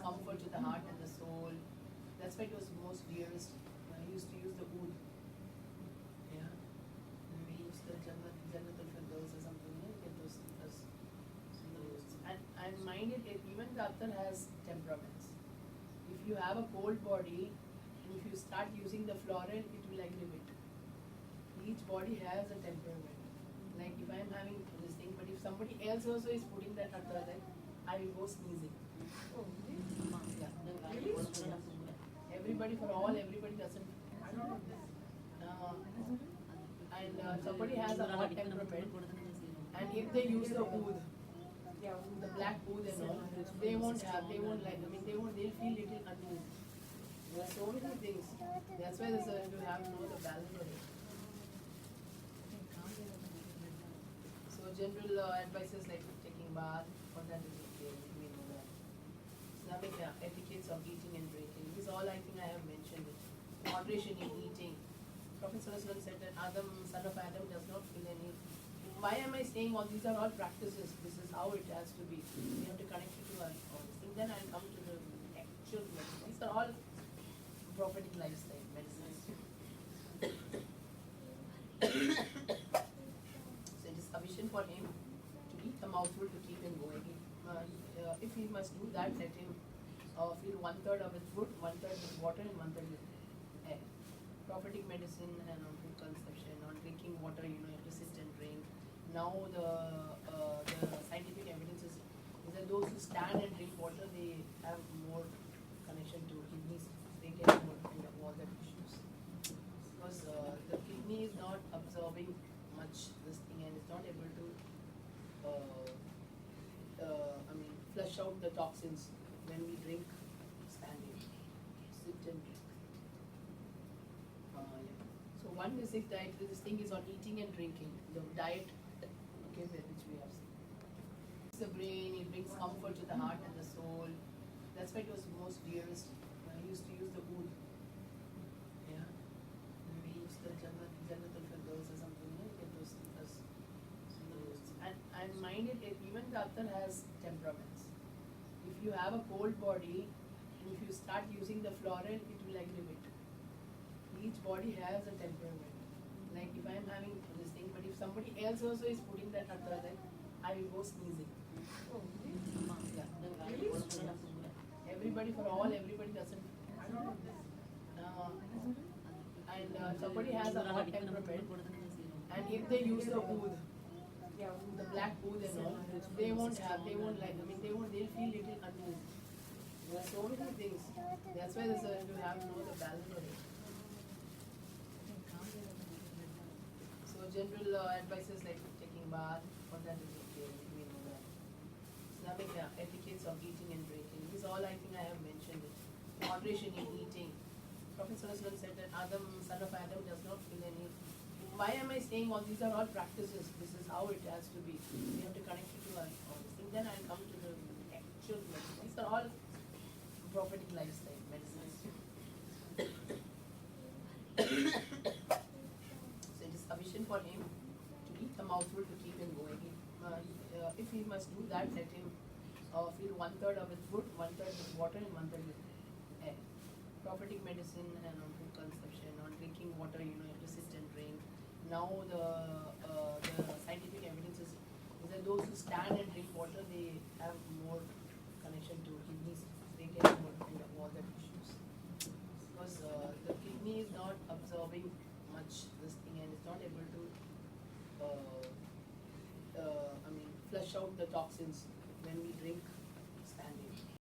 comfort to the heart and the soul. That's why it was most dearest. I used to use the oud. Yeah. We used the Jannatul Firdaus or something, you know, get those. And mind it, even the attar has temperaments. If you have a cold body and if you start using the floral, it will aggravate. Each body has a temperament. Like if I am having this thing, but if somebody else also is putting that attar, then I will go sneezing. Yeah. Everybody doesn't. And somebody has a hot temperament, and if they use the oud, the black oud and all, they won't like. I mean, they'll feel little uneasy. There are so many things. That's why you have to know the balance of it. So general advices like taking bath, for that is okay. We know that. Islamic etiquettes of eating and drinking. This is all I think I have mentioned. Moderation in eating. Prophet ﷺ said that Adam, son of Adam, does not feel any. Why am I saying all these are all practices? This is how it has to be. We have to connect it to all these things. Then I'll come to the actual medicine. These are all prophetic lifestyle medicines. So it is sufficient for him to eat a mouthful to keep him going. If he must do that, let him fill 1/3 of his food, 1/3 with water, and 1/3 with air. Prophetic medicine and on food consumption, on drinking water, you have to sit and drink. Now the scientific evidence is that those who stand and drink water, they have more connection to kidneys. They get more kind of all the issues. Because the kidney is not absorbing much this thing and is not able to flush out the toxins when we drink standing. Sit and drink. Yeah. So one basic diet, this thing is on eating and drinking. The diet, okay, which we have seen. It's the brain, it brings comfort to the heart and the soul. That's why it was most dearest. I used to use the oud. Yeah. We used the Jannatul Firdaus or something, you know, get those. And mind it, even the attar has temperaments. If you have a cold body and if you start using the floral, it will aggravate. Each body has a temperament. Like if I am having this thing, but if somebody else also is putting that attar, then I will go sneezing. Yeah. Everybody doesn't. And somebody has a hot temperament, and if they use the oud, the black oud and all, they won't like. I mean, they'll feel little uneasy. There are so many things. That's why you have to know the balance of it. So general advices like taking bath, for that is okay. We know that. Islamic etiquettes of eating and drinking. This is all I think I have mentioned. Moderation in eating. Prophet ﷺ said that Adam, son of Adam, does not feel any. Why am I saying all these are all practices? This is how it has to be. We have to connect it to all these things. Then I'll come to the actual medicine. These are all prophetic lifestyle medicines. So it is sufficient for him to eat a mouthful to keep him going. If he must do that, let him fill 1/3 of his food, 1/3 with water, and 1/3 with air. Prophetic medicine and on food consumption, on drinking water, you have to sit and drink. Now the scientific evidence is that those who stand and drink water, they have more connection to kidneys. They get more kind of all the issues. Because the kidney is not absorbing much this thing and is not able to flush out the toxins when we drink